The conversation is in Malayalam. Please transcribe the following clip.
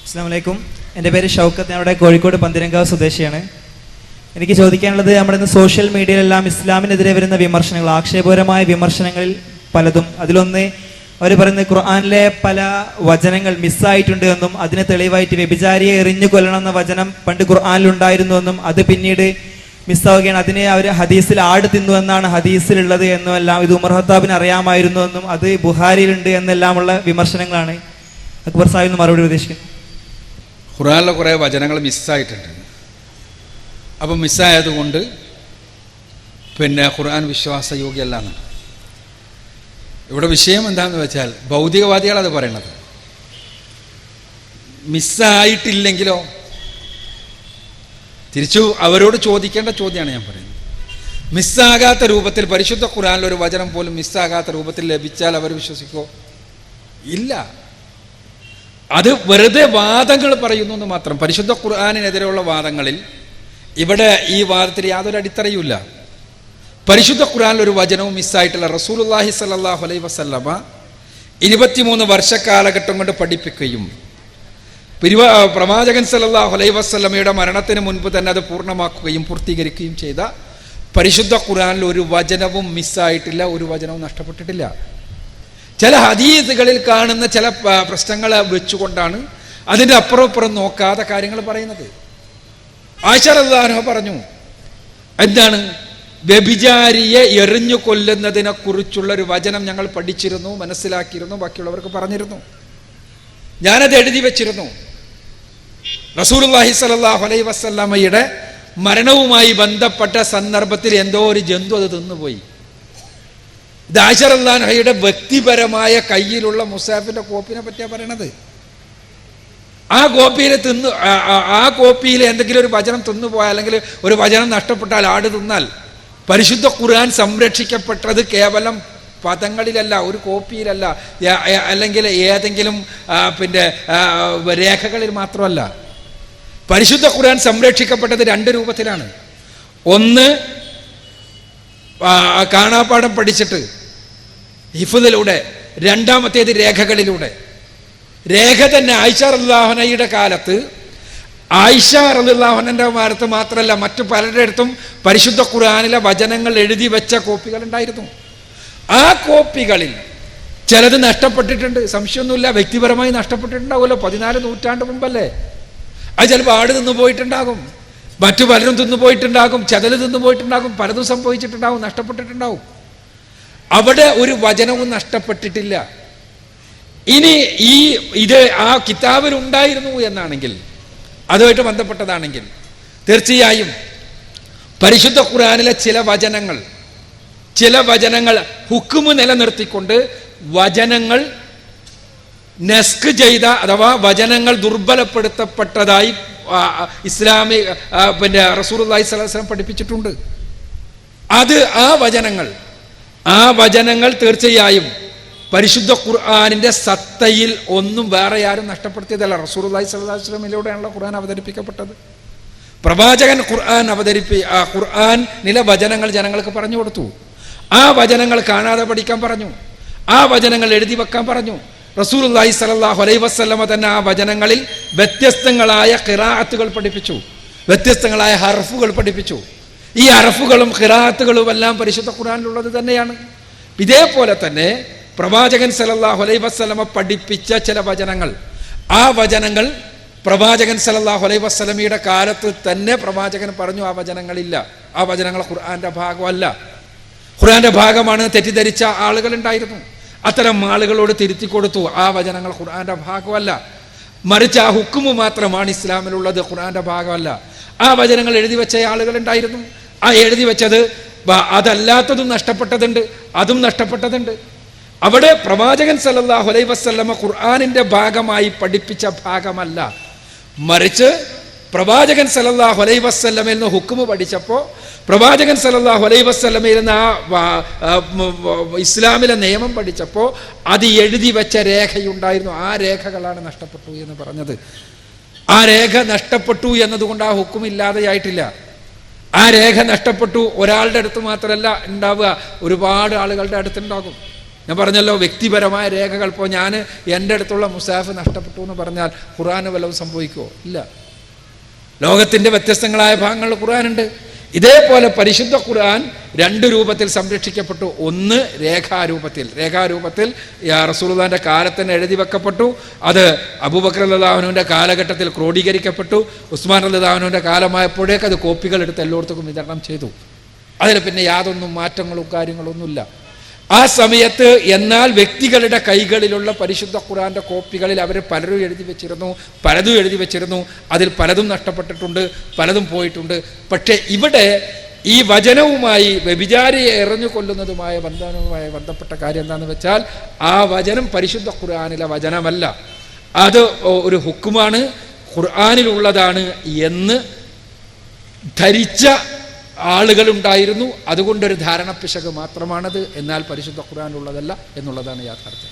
അസ്സലാമു അലൈക്കും. എൻ്റെ പേര് ഷൗക്കത്ത്. ഞാൻ ഇവിടെ കോഴിക്കോട് പന്തിരങ്കാവ് സ്വദേശിയാണ്. എനിക്ക് ചോദിക്കാനുള്ളത്, നമ്മുടെ ഇന്ന് സോഷ്യൽ മീഡിയയിലെല്ലാം ഇസ്ലാമിനെതിരെ വരുന്ന വിമർശനങ്ങൾ, ആക്ഷേപകരമായ വിമർശനങ്ങളിൽ പലതും, അതിലൊന്ന് അവർ പറയുന്നത് ഖുർആനിലെ പല വചനങ്ങൾ മിസ്സായിട്ടുണ്ട് എന്നും അതിന് തെളിവായിട്ട് വ്യഭിചാരിയെ എറിഞ്ഞു കൊല്ലണം എന്ന വചനം പണ്ട് ഖുർആനിലുണ്ടായിരുന്നു എന്നും അത് പിന്നീട് മിസ്സാവുകയാണ്, അതിനെ അവർ ഹദീസിൽ ആട് തിന്നു എന്നാണ് ഹദീസിലുള്ളത് എന്നുമെല്ലാം, ഇത് ഉമർ ഖത്താബിന് അറിയാമായിരുന്നു എന്നും അത് ബുഹാരിയിലുണ്ട് എന്നെല്ലാമുള്ള വിമർശനങ്ങളാണ്. അക്ബർ സാഹിബ് നിന്ന് മറുപടി പ്രതീക്ഷിക്കുന്നു. ഖുർആനിലെ കുറേ വചനങ്ങൾ മിസ്സായിട്ടുണ്ട്. അപ്പം മിസ്സായതുകൊണ്ട് ഖുർആൻ വിശ്വാസയോഗ്യമല്ല എന്നാണ്. ഇവിടെ വിഷയം എന്താണെന്ന് വെച്ചാൽ, ഭൗതികവാദികളത് പറയണത്. മിസ്സായിട്ടില്ലെങ്കിലോ തിരിച്ചു അവരോട് ചോദിക്കേണ്ട ചോദ്യമാണ് ഞാൻ പറയുന്നത്. മിസ്സാകാത്ത രൂപത്തിൽ പരിശുദ്ധ ഖുർആനിൽ ഒരു വചനം പോലും മിസ്സാകാത്ത രൂപത്തിൽ ലഭിച്ചാൽ അവർ വിശ്വസിക്കോ? ഇല്ല. അത് വെറുതെ വാദങ്ങൾ പറയുന്നു എന്ന് മാത്രം. പരിശുദ്ധ ഖുർആനിനെതിരെയുള്ള വാദങ്ങളിൽ ഇവിടെ ഈ വാദത്തിൽ യാതൊരു അടിത്തറയുമില്ല. പരിശുദ്ധ ഖുർആനിൽ ഒരു വചനവും മിസ്സായിട്ടില്ല. റസൂലുള്ളാഹി സ്വല്ലല്ലാഹു അലൈഹി വസല്ലമ 23 വർഷക്കാലഘട്ടം കൊണ്ട് പഠിപ്പിക്കുകയും പ്രവാചകൻ സല്ലല്ലാഹു അലൈഹി വസല്ലമയുടെ മരണത്തിന് മുൻപ് തന്നെ അത് പൂർണ്ണമാക്കുകയും പൂർത്തീകരിക്കുകയും ചെയ്ത പരിശുദ്ധ ഖുർആനിൽ ഒരു വചനവും മിസ്സായിട്ടില്ല, ഒരു വചനവും നഷ്ടപ്പെട്ടിട്ടില്ല. ചില ഹദീസുകളിൽ കാണുന്ന ചില പ്രശ്നങ്ങൾ വെച്ചുകൊണ്ടാണ് അതിൻ്റെ അപ്പുറം നോക്കാതെ കാര്യങ്ങൾ പറയുന്നത്. ആയിഷ റളിയല്ലാഹു അൻഹ പറഞ്ഞു, എന്താണ്, വ്യഭിചാരിയെ എറിഞ്ഞു കൊല്ലുന്നതിനെ കുറിച്ചുള്ള ഒരു വചനം ഞങ്ങൾ പഠിച്ചിരുന്നു, മനസ്സിലാക്കിയിരുന്നു, ബാക്കിയുള്ളവർക്ക് പറഞ്ഞിരുന്നു, ഞാനത് എഴുതി വെച്ചിരുന്നു. റസൂലുള്ളാഹി സ്വല്ലല്ലാഹു അലൈഹി വസല്ലമയുടെ മരണവുമായി ബന്ധപ്പെട്ട സന്ദർഭത്തിൽ എന്തോ ഒരു ജന്തു അത് തിന്നുപോയി. ഇത് ആയിഷ റളിയല്ലാഹു അൻഹയുടെ വ്യക്തിപരമായ കയ്യിലുള്ള മുസാഫിന്റെ കോപ്പിനെ പറ്റിയാണ് പറയണത്. ആ കോപ്പിയിൽ എന്തെങ്കിലും ഒരു വചനം തിന്നുപോയാൽ, അല്ലെങ്കിൽ ഒരു വചനം നഷ്ടപ്പെട്ടാൽ, ആട് തിന്നാൽ, പരിശുദ്ധ ഖുർആൻ സംരക്ഷിക്കപ്പെട്ടത് കേവലം പദങ്ങളിലല്ല, ഒരു കോപ്പിയിലല്ല, അല്ലെങ്കിൽ ഏതെങ്കിലും രേഖകളിൽ മാത്രമല്ല. പരിശുദ്ധ ഖുർആൻ സംരക്ഷിക്കപ്പെട്ടത് 2 രൂപത്തിലാണ്. ഒന്ന്, കാണാപ്പാഠം പഠിച്ചിട്ട് ഹിഫ്ദിലൂടെ, രണ്ടാമത്തേത് രേഖകളിലൂടെ. രേഖ തന്നെ ആയിഷ റളിയല്ലാഹു അൻഹയുടെ കാലത്ത്, ആയിഷ റളിയല്ലാഹു അൻഹയുടെ കാലത്ത് മാത്രമല്ല, മറ്റു പലരുടെ അടുത്തും പരിശുദ്ധ ഖുർആനിലെ വചനങ്ങൾ എഴുതി വെച്ച കോപ്പികൾ ഉണ്ടായിരുന്നു. ആ കോപ്പികളിൽ ചിലത് നഷ്ടപ്പെട്ടിട്ടുണ്ട്, സംശയമൊന്നുമില്ല. വ്യക്തിപരമായി നഷ്ടപ്പെട്ടിട്ടുണ്ടാവുമല്ലോ, 14 നൂറ്റാണ്ട് മുമ്പല്ലേ. അത് ചിലപ്പോൾ ആട് തിന്നു പോയിട്ടുണ്ടാകും, മറ്റു പലരും തിന്നു പോയിട്ടുണ്ടാകും, ചതല് തിന്നു പോയിട്ടുണ്ടാകും, പലതും സംഭവിച്ചിട്ടുണ്ടാവും, നഷ്ടപ്പെട്ടിട്ടുണ്ടാവും. അവിടെ ഒരു വചനവും നഷ്ടപ്പെട്ടിട്ടില്ല. ഇനി ഇത് ആ കിതാബിൽ ഉണ്ടായിരുന്നു എന്നാണെങ്കിൽ, അതുമായിട്ട് ബന്ധപ്പെട്ടതാണെങ്കിൽ, തീർച്ചയായും പരിശുദ്ധ ഖുർആനിലെ ചില വചനങ്ങൾ ഹുക്കുമ് നിലനിർത്തിക്കൊണ്ട് വചനങ്ങൾ നസ്ഖ് ചെയ്ത, അഥവാ വചനങ്ങൾ ദുർബലപ്പെടുത്തപ്പെട്ടതായി ഇസ്ലാമിക റസൂലുള്ളാഹി സ്വല്ലല്ലാഹു അലൈഹി വസല്ലം പഠിപ്പിച്ചിട്ടുണ്ട്. ആ വചനങ്ങൾ തീർച്ചയായും പരിശുദ്ധ ഖുർആനിന്റെ സത്തയിൽ ഒന്നും വേറെ ആരും നഷ്ടപ്പെടുത്തിയതല്ല. റസൂലുള്ളാഹി സ്വല്ലല്ലാഹു അലൈഹി വസല്ലമയിലൂടെയാണല്ലോ ഖുർആൻ അവതരിപ്പിക്കപ്പെട്ടത്. പ്രവാചകൻ ഖുർആനിലെ വചനങ്ങൾ ജനങ്ങൾക്ക് പറഞ്ഞു കൊടുത്തു. ആ വചനങ്ങൾ കാണാതെ പഠിക്കാൻ പറഞ്ഞു, ആ വചനങ്ങൾ എഴുതി വെക്കാൻ പറഞ്ഞു. റസൂലുള്ളാഹി സ്വല്ലല്ലാഹു അലൈഹി വസല്ലമ തന്നെ ആ വചനങ്ങളിൽ വ്യത്യസ്തങ്ങളായ ഖിറാഅത്തുകൾ പഠിപ്പിച്ചു, വ്യത്യസ്തങ്ങളായ ഹർഫുകൾ പഠിപ്പിച്ചു. ഈ ഹർഫുകളും ഖിറാഅത്തുകളും എല്ലാം പരിശുദ്ധ ഖുർആനിലുള്ളത് തന്നെയാണ്. ഇതേപോലെ തന്നെ പ്രവാചകൻ സല്ലല്ലാഹു അലൈഹി വസല്ലമ പഠിപ്പിച്ച ചില വചനങ്ങൾ, ആ വചനങ്ങൾ പ്രവാചകൻ സല്ലല്ലാഹു അലൈഹി വസല്ലമയുടെ കാലത്ത് തന്നെ പ്രവാചകൻ പറഞ്ഞു ആ വചനങ്ങളില്ല, ആ വചനങ്ങൾ ഖുർആന്റെ ഭാഗമല്ല, ഖുർആന്റെ ഭാഗമാണ് തെറ്റിദ്ധരിച്ച ആളുകൾ ഉണ്ടായിരുന്നു. അത്തരം ആളുകളോട് തിരുത്തി കൊടുത്തു, ആ വചനങ്ങൾ ഖുർആന്റെ ഭാഗമല്ല, മറിച്ച് ആ ഹുക്കുമ് മാത്രമാണ് ഇസ്ലാമിലുള്ളത്, ഖുർആന്റെ ഭാഗമല്ല. ആ വചനങ്ങൾ എഴുതി വെച്ച ആളുകൾ ഉണ്ടായിരുന്നു. ആ എഴുതി വെച്ചത് അതല്ലാത്തതും നഷ്ടപ്പെട്ടതുണ്ട്, അതും നഷ്ടപ്പെട്ടതുണ്ട്. അവിടെ പ്രവാചകൻ സല്ലല്ലാഹു അലൈഹി വസല്ലമ ഖുർആനിന്റെ ഭാഗമായി പഠിപ്പിച്ച ഭാഗമല്ല, മറിച്ച് പ്രവാചകൻ സല്ലല്ലാഹു അലൈഹി വസല്ലമയിൽ നിന്ന് ഹുക്കുമ് പഠിച്ചപ്പോൾ, പ്രവാചകൻ സല്ലല്ലാഹു അലൈഹി വസല്ലമയിൽ നിന്ന് ഇസ്ലാമിലെ നിയമം പഠിച്ചപ്പോൾ അത് എഴുതി വെച്ച രേഖയുണ്ടായിരുന്നു. ആ രേഖകളാണ് നഷ്ടപ്പെട്ടു എന്ന് പറഞ്ഞത്. ആ രേഖ നഷ്ടപ്പെട്ടു എന്നതുകൊണ്ട് ആ ഹുക്കും ഇല്ലാതെയായിട്ടില്ല. ആ രേഖ നഷ്ടപ്പെട്ടു ഒരാളുടെ അടുത്ത് മാത്രമല്ല ഉണ്ടാവുക, ഒരുപാട് ആളുകളുടെ അടുത്തുണ്ടാകും. ഞാൻ പറഞ്ഞല്ലോ, വ്യക്തിപരമായ രേഖകൾ. ഇപ്പോൾ ഞാൻ എൻ്റെ അടുത്തുള്ള മുസാഫ് നഷ്ടപ്പെട്ടു എന്ന് പറഞ്ഞാൽ ഖുർആന് വല്ലതും സംഭവിക്കുമോ? ഇല്ല. ലോകത്തിൻ്റെ വ്യത്യസ്തങ്ങളായ ഭാഗങ്ങളിൽ ഖുർആനുണ്ട്. ഇതേപോലെ പരിശുദ്ധ ഖുർആൻ 2 രൂപത്തിൽ സംരക്ഷിക്കപ്പെട്ടു. ഒന്ന് രേഖാരൂപത്തിൽ റസൂലുള്ളാഹിന്റെ കാലത്ത് തന്നെ എഴുതി വെക്കപ്പെട്ടു. അത് അബൂബക്കർ റളിയല്ലാഹു അൻഹുവിന്റെ കാലഘട്ടത്തിൽ ക്രോഡീകരിക്കപ്പെട്ടു. ഉസ്മാൻ റളിയല്ലാഹു അൻഹുവിന്റെ കാലമായപ്പോഴേക്ക് അത് കോപ്പികൾ എടുത്ത് എല്ലായിടത്തും വിതരണം ചെയ്തു. അതിൽ പിന്നെ യാതൊന്നും മാറ്റങ്ങളും കാര്യങ്ങളൊന്നുമില്ല ആ സമയത്ത്. എന്നാൽ വ്യക്തികളുടെ കൈകളിലുള്ള പരിശുദ്ധ ഖുർആന്റെ കോപ്പികളിൽ അവർ പലതും എഴുതി വെച്ചിരുന്നു. അതിൽ പലതും നഷ്ടപ്പെട്ടിട്ടുണ്ട്, പലതും പോയിട്ടുണ്ട്. പക്ഷേ ഇവിടെ ഈ വചനവുമായി, വ്യഭിചാരിയെ എറിഞ്ഞു കൊല്ലുന്നതുമായ ബന്ധപ്പെട്ട കാര്യം എന്താണെന്ന് വെച്ചാൽ, ആ വചനം പരിശുദ്ധ ഖുർആനിലെ വചനമല്ല, അത് ഒരു ഹുക്കുമാണ്, ഖുർആനിലുള്ളതാണ് എന്ന് ധരിച്ച ആളുകളുണ്ടായിരുന്നു. അതുകൊണ്ടൊരു ധാരണപ്പിശക് മാത്രമാണത്. എന്നാൽ പരിശുദ്ധ ഖുർആനിലുള്ളതല്ല എന്നുള്ളതാണ് യാഥാർത്ഥ്യം.